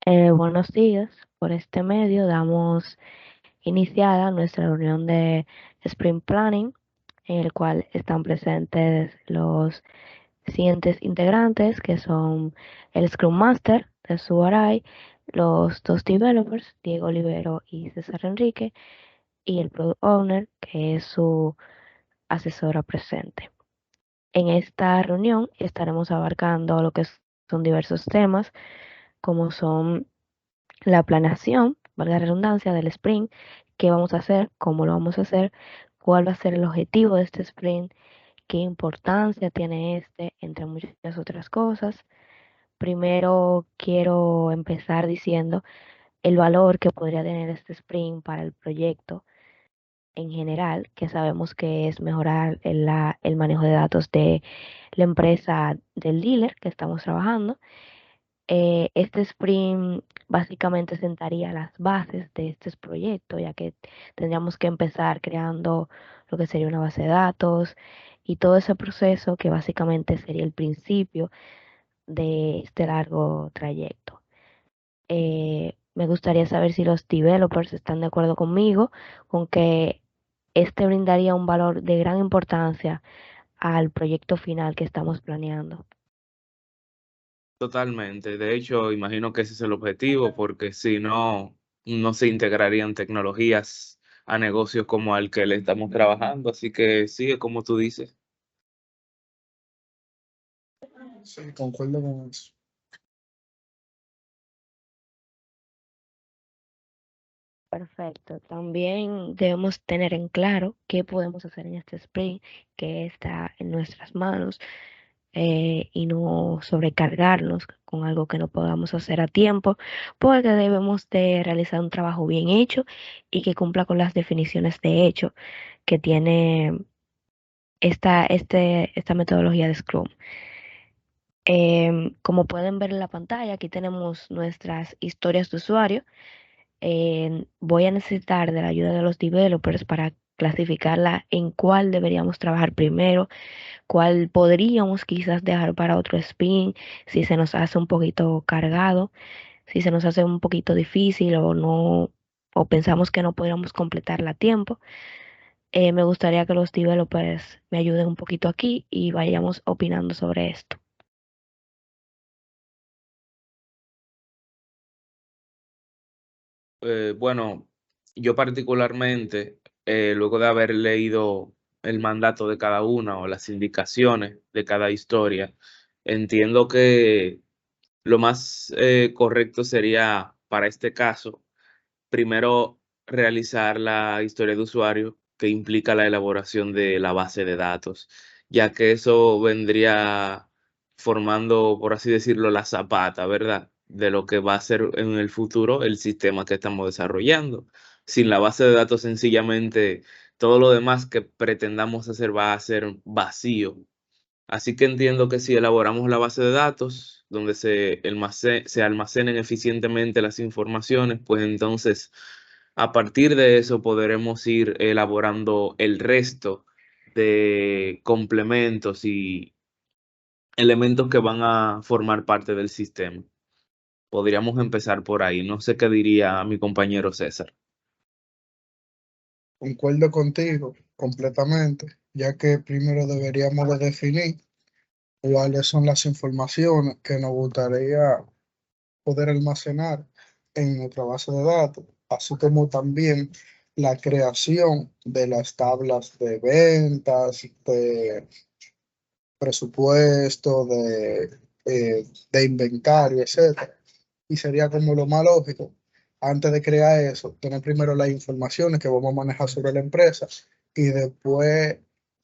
Buenos días. Por este medio damos iniciada nuestra reunión de Sprint Planning, en el cual están presentes los siguientes integrantes, que son el Scrum Master de Subaray, los dos developers, Diego Olivero y César Enrique, y el Product Owner, que es su asesora presente. En esta reunión estaremos abarcando lo que son diversos temas, como son la planeación, valga la redundancia, del sprint, qué vamos a hacer, cómo lo vamos a hacer, cuál va a ser el objetivo de este sprint, qué importancia tiene este, entre muchas otras cosas. Primero quiero empezar diciendo el valor que podría tener este sprint para el proyecto en general, que sabemos que es mejorar el manejo de datos de la empresa del dealer que estamos trabajando. Este sprint básicamente sentaría las bases de este proyecto, ya que tendríamos que empezar creando lo que sería una base de datos y todo ese proceso que básicamente sería el principio de este largo trayecto. Me gustaría saber si los developers están de acuerdo conmigo con que este brindaría un valor de gran importancia al proyecto final que estamos planeando. Totalmente. De hecho, imagino que ese es el objetivo, porque si no, no se integrarían tecnologías a negocios como al que le estamos trabajando. Así que sigue como tú dices. Sí, concuerdo con eso. Perfecto. También debemos tener en claro qué podemos hacer en este sprint, que está en nuestras manos, y no sobrecargarnos con algo que no podamos hacer a tiempo, porque debemos de realizar un trabajo bien hecho y que cumpla con las definiciones de hecho que tiene esta metodología de Scrum. Como pueden ver en la pantalla, aquí tenemos nuestras historias de usuario. Voy a necesitar de la ayuda de los developers para clasificarla en cuál deberíamos trabajar primero, cuál podríamos quizás dejar para otro spin, si se nos hace un poquito cargado, si se nos hace un poquito difícil o no, o pensamos que no podríamos completarla a tiempo. Me gustaría que los developers me ayuden un poquito aquí y vayamos opinando sobre esto. Bueno, yo particularmente, luego de haber leído el mandato de cada una o las indicaciones de cada historia, entiendo que lo más correcto sería para este caso primero realizar la historia de usuario que implica la elaboración de la base de datos, ya que eso vendría formando, por así decirlo, la zapata, ¿verdad? De lo que va a ser en el futuro el sistema que estamos desarrollando. Sin la base de datos, sencillamente, todo lo demás que pretendamos hacer va a ser vacío. Así que entiendo que si elaboramos la base de datos donde se almacenen eficientemente las informaciones, pues entonces a partir de eso podremos ir elaborando el resto de complementos y elementos que van a formar parte del sistema. Podríamos empezar por ahí. No sé qué diría mi compañero César. Concuerdo contigo completamente, ya que primero deberíamos de definir cuáles son las informaciones que nos gustaría poder almacenar en nuestra base de datos, así como también la creación de las tablas de ventas, de presupuesto, de inventario, etcétera. Y sería como lo más lógico, antes de crear eso, tener primero las informaciones que vamos a manejar sobre la empresa y después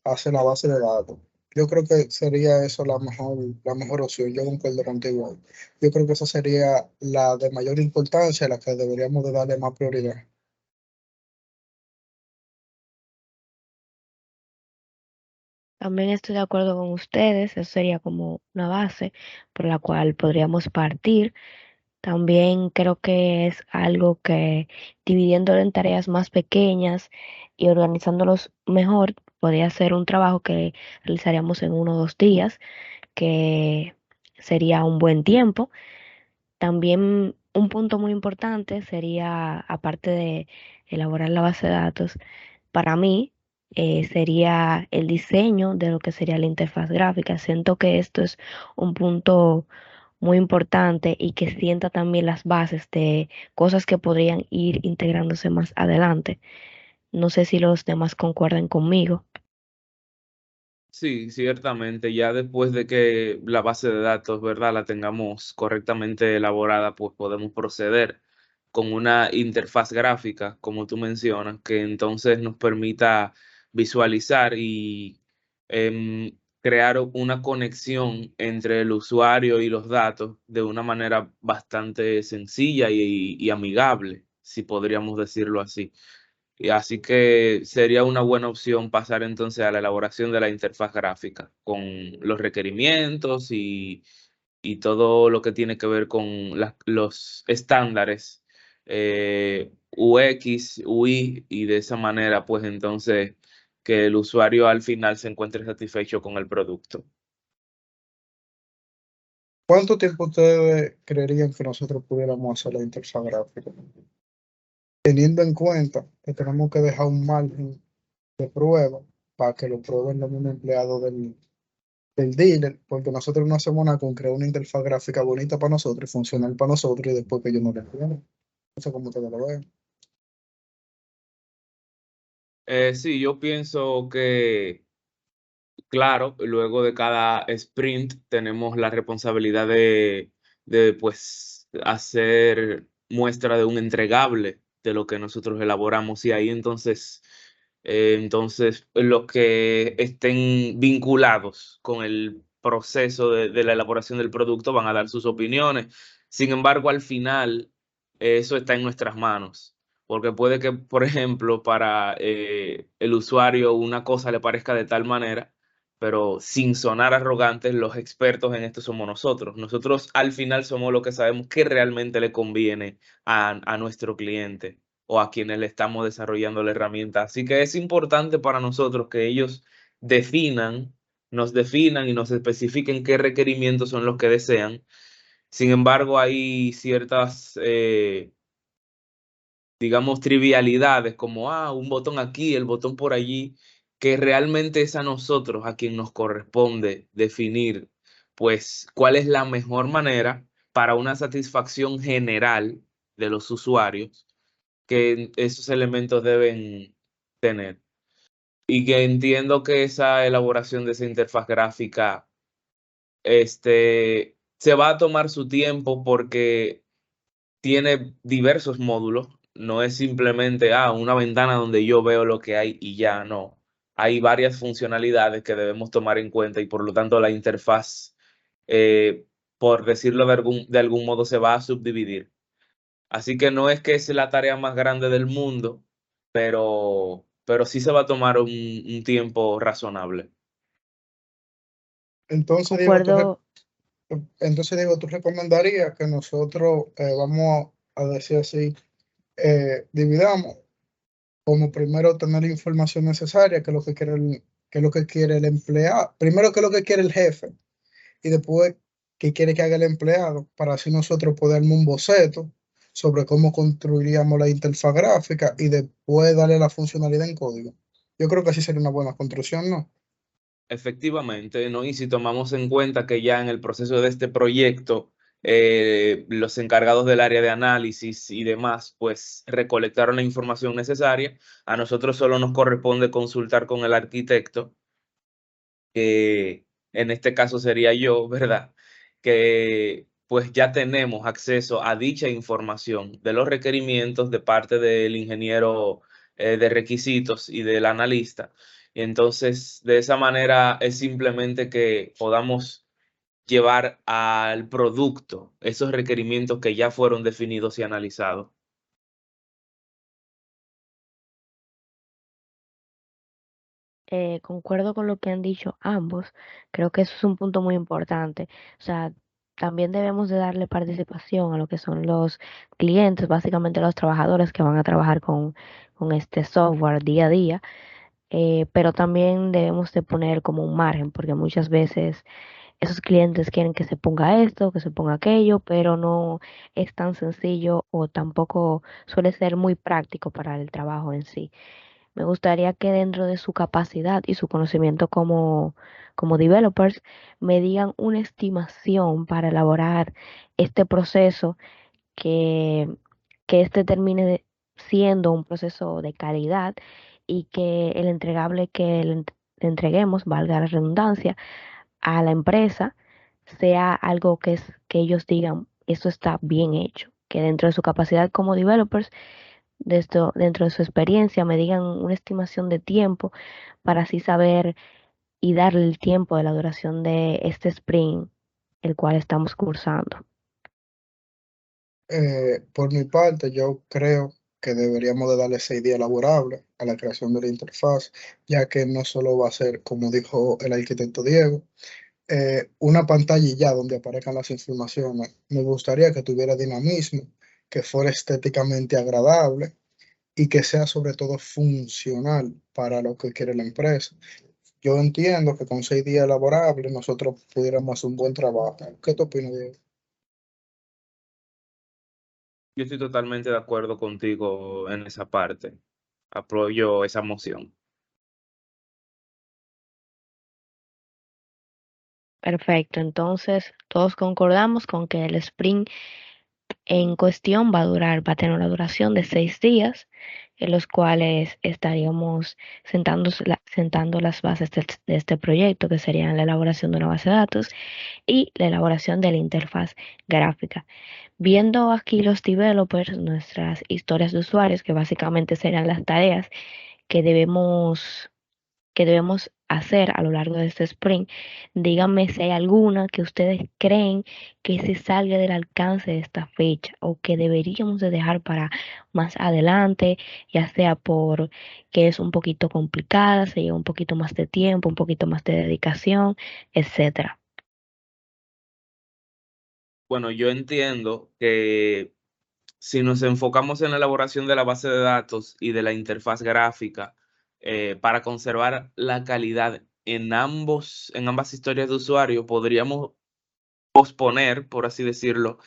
hacer la base de datos. Yo creo que sería eso la mejor opción. Yo concuerdo contigo. Yo creo que esa sería la de mayor importancia, la que deberíamos de darle más prioridad. También estoy de acuerdo con ustedes, eso sería como una base por la cual podríamos partir. También creo que es algo que dividiéndolo en tareas más pequeñas y organizándolos mejor, podría ser un trabajo que realizaríamos en 1 o 2 días, que sería un buen tiempo. También Un punto muy importante sería, aparte de elaborar la base de datos, para mí sería el diseño de lo que sería la interfaz gráfica. Siento que esto es un punto muy importante y que sienta también las bases de cosas que podrían ir integrándose más adelante. No sé si los demás concuerdan conmigo. Sí, ciertamente, ya después de que la base de datos, ¿verdad?, la tengamos correctamente elaborada, pues podemos proceder con una interfaz gráfica, como tú mencionas, que entonces nos permita visualizar y crear una conexión entre el usuario y los datos de una manera bastante sencilla y amigable, si podríamos decirlo así. Y así que sería una buena opción pasar entonces a la elaboración de la interfaz gráfica con los requerimientos y todo lo que tiene que ver con los estándares UX, UI y de esa manera pues entonces que el usuario al final se encuentre satisfecho con el producto. ¿Cuánto tiempo ustedes creerían que nosotros pudiéramos hacer la interfaz gráfica? Teniendo en cuenta que tenemos que dejar un margen de prueba para que lo prueben los mismos empleados del dealer, porque nosotros no hacemos nada con crear una interfaz gráfica bonita para nosotros y funcional para nosotros y después que ellos no la entiendan. No sé cómo ustedes lo ven. Sí, yo pienso que claro, luego de cada sprint tenemos la responsabilidad de pues hacer muestra de un entregable de lo que nosotros elaboramos y ahí entonces los que estén vinculados con el proceso de la elaboración del producto van a dar sus opiniones. Sin embargo, al final eso está en nuestras manos. Porque puede que, por ejemplo, para el usuario una cosa le parezca de tal manera, pero sin sonar arrogantes, los expertos en esto somos nosotros. Nosotros al final somos los que sabemos qué realmente le conviene a nuestro cliente o a quienes le estamos desarrollando la herramienta. Así que es importante para nosotros que ellos nos definan y nos especifiquen qué requerimientos son los que desean. Sin embargo, hay ciertas digamos, trivialidades como, un botón aquí, el botón por allí, que realmente es a nosotros a quien nos corresponde definir, pues, cuál es la mejor manera para una satisfacción general de los usuarios que esos elementos deben tener. Y que entiendo que esa elaboración de esa interfaz gráfica, se va a tomar su tiempo porque tiene diversos módulos, no es simplemente una ventana donde yo veo lo que hay y ya no. Hay varias funcionalidades que debemos tomar en cuenta y por lo tanto la interfaz, por decirlo de algún modo, se va a subdividir. Así que no es que es la tarea más grande del mundo, pero sí se va a tomar un tiempo razonable. Entonces, Diego, Concuerdo. tú recomendarías que nosotros, vamos a decir así, dividamos como primero tener la información necesaria, que es lo que quiere que es lo que quiere el empleado, primero que es lo que quiere el jefe y después qué quiere que haga el empleado, para así nosotros poder armar un boceto sobre cómo construiríamos la interfaz gráfica y después darle la funcionalidad en código. Yo creo que así sería una buena construcción, ¿no? Efectivamente, ¿no? Y si tomamos en cuenta que ya en el proceso de este proyecto, los encargados del área de análisis y demás, pues recolectaron la información necesaria, a nosotros solo nos corresponde consultar con el arquitecto, que en este caso sería yo, ¿verdad? Que pues ya tenemos acceso a dicha información de los requerimientos de parte del ingeniero de requisitos y del analista. Y entonces, de esa manera es simplemente que podamos llevar al producto esos requerimientos que ya fueron definidos y analizados. Concuerdo con lo que han dicho ambos. Creo que eso es un punto muy importante. O sea, también debemos de darle participación a lo que son los clientes, básicamente los trabajadores que van a trabajar con este software día a día. Pero también debemos de poner como un margen, porque muchas veces esos clientes quieren que se ponga esto, que se ponga aquello, pero no es tan sencillo o tampoco suele ser muy práctico para el trabajo en sí. Me gustaría que dentro de su capacidad y su conocimiento como developers me digan una estimación para elaborar este proceso que, que este termine siendo un proceso de calidad y que el entregable que le entreguemos, valga la redundancia, a la empresa sea algo que ellos digan, esto está bien hecho, que dentro de su capacidad como developers, dentro de su experiencia, me digan una estimación de tiempo para así saber y darle el tiempo de la duración de este sprint, el cual estamos cursando. Por mi parte, yo creo que deberíamos de darle 6 días laborables a la creación de la interfaz, ya que no solo va a ser, como dijo el arquitecto Diego, una pantalla y ya donde aparezcan las informaciones. Me gustaría que tuviera dinamismo, que fuera estéticamente agradable y que sea sobre todo funcional para lo que quiere la empresa. Yo entiendo que con 6 días laborables nosotros pudiéramos hacer un buen trabajo. ¿Qué te opinas, Diego? Yo estoy totalmente de acuerdo contigo en esa parte. Apoyo esa moción. Perfecto, entonces todos concordamos con que el sprint en cuestión va a tener una duración de 6 días, en los cuales estaríamos sentando las bases de este proyecto, que serían la elaboración de una base de datos y la elaboración de la interfaz gráfica. Viendo aquí los developers, nuestras historias de usuarios, que básicamente serían las tareas que debemos hacer a lo largo de este sprint, díganme si hay alguna que ustedes creen que se salga del alcance de esta fecha o que deberíamos de dejar para más adelante, ya sea por que es un poquito complicada, se lleva un poquito más de tiempo, un poquito más de dedicación, etcétera. Bueno, yo entiendo que si nos enfocamos en la elaboración de la base de datos y de la interfaz gráfica, para conservar la calidad en ambas historias de usuario, podríamos posponer, por así decirlo,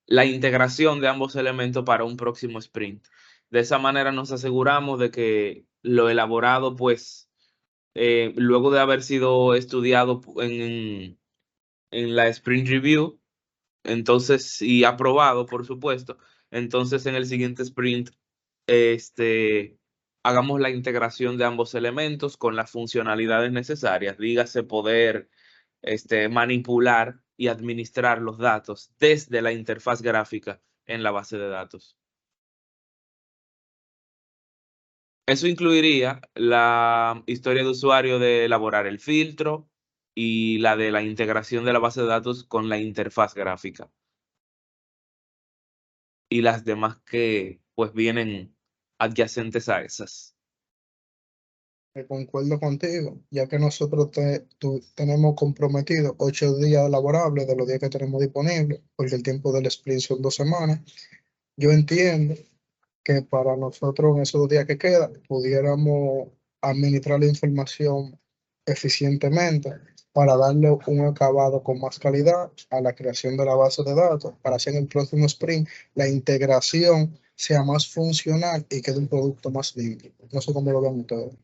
la integración de ambos elementos para un próximo sprint. De esa manera nos aseguramos de que lo elaborado, pues, luego de haber sido estudiado en la sprint review, entonces, y aprobado, por supuesto, entonces en el siguiente sprint, este, hagamos la integración de ambos elementos con las funcionalidades necesarias, dígase poder manipular y administrar los datos desde la interfaz gráfica en la base de datos. Eso incluiría la historia de usuario de elaborar el filtro y la de la integración de la base de datos con la interfaz gráfica y las demás que pues vienen adyacentes a esas. Concuerdo contigo, ya que nosotros tenemos comprometido 8 días laborables de los días que tenemos disponibles, porque el tiempo del sprint son 2 semanas. Yo entiendo que para nosotros en esos días que quedan pudiéramos administrar la información eficientemente para darle un acabado con más calidad a la creación de la base de datos, para hacer en el próximo sprint la integración sea más funcional y quede un producto más limpio. No sé cómo lo ven ustedes.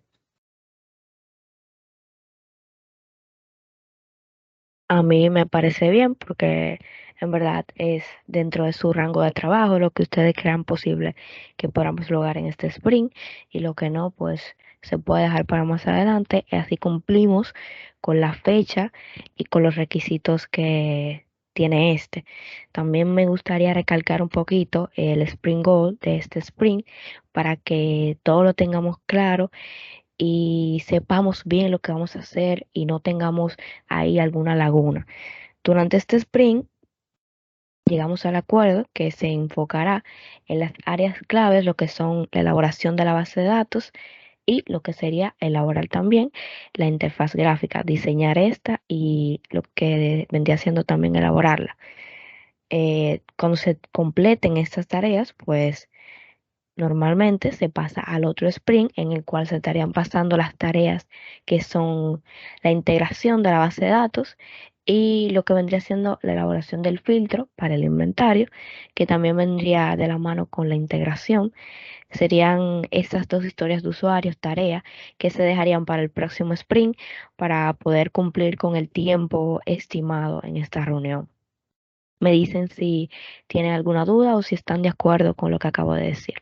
A mí me parece bien porque en verdad es dentro de su rango de trabajo lo que ustedes crean posible que podamos lograr en este sprint y lo que no, pues se puede dejar para más adelante y así cumplimos con la fecha y con los requisitos que tiene este. También me gustaría recalcar un poquito el sprint goal de este sprint para que todo lo tengamos claro y sepamos bien lo que vamos a hacer y no tengamos ahí alguna laguna. Durante este sprint llegamos al acuerdo que se enfocará en las áreas claves, lo que son la elaboración de la base de datos y lo que sería elaborar también la interfaz gráfica, diseñar esta y lo que vendría siendo también elaborarla. Cuando se completen estas tareas, pues normalmente se pasa al otro sprint en el cual se estarían pasando las tareas que son la integración de la base de datos y lo que vendría siendo la elaboración del filtro para el inventario, que también vendría de la mano con la integración. Serían estas dos historias de usuarios, tareas, que se dejarían para el próximo sprint para poder cumplir con el tiempo estimado en esta reunión. Me dicen si tienen alguna duda o si están de acuerdo con lo que acabo de decir.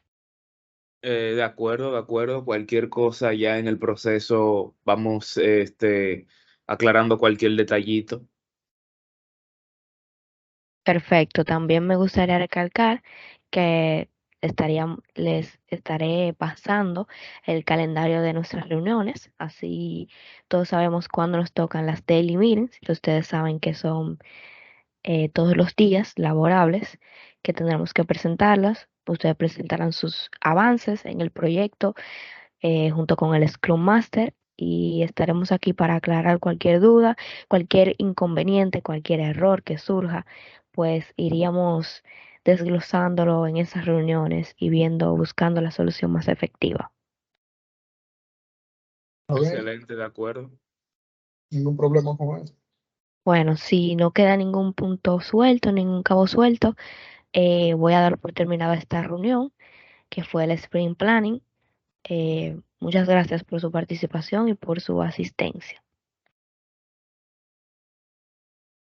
De acuerdo, de acuerdo. Cualquier cosa ya en el proceso vamos aclarando cualquier detallito. Perfecto. También me gustaría recalcar que les estaré pasando el calendario de nuestras reuniones. Así todos sabemos cuándo nos tocan las daily meetings. Y ustedes saben que son todos los días laborables que tendremos que presentarlas. Ustedes presentarán sus avances en el proyecto junto con el Scrum Master y estaremos aquí para aclarar cualquier duda, cualquier inconveniente, cualquier error que surja, pues iríamos desglosándolo en esas reuniones y viendo, buscando la solución más efectiva. ¿Está bien? Excelente, de acuerdo. Ningún problema con eso. Bueno, si no queda ningún punto suelto, ningún cabo suelto, voy a dar por terminada esta reunión, que fue el Sprint Planning. Muchas gracias por su participación y por su asistencia.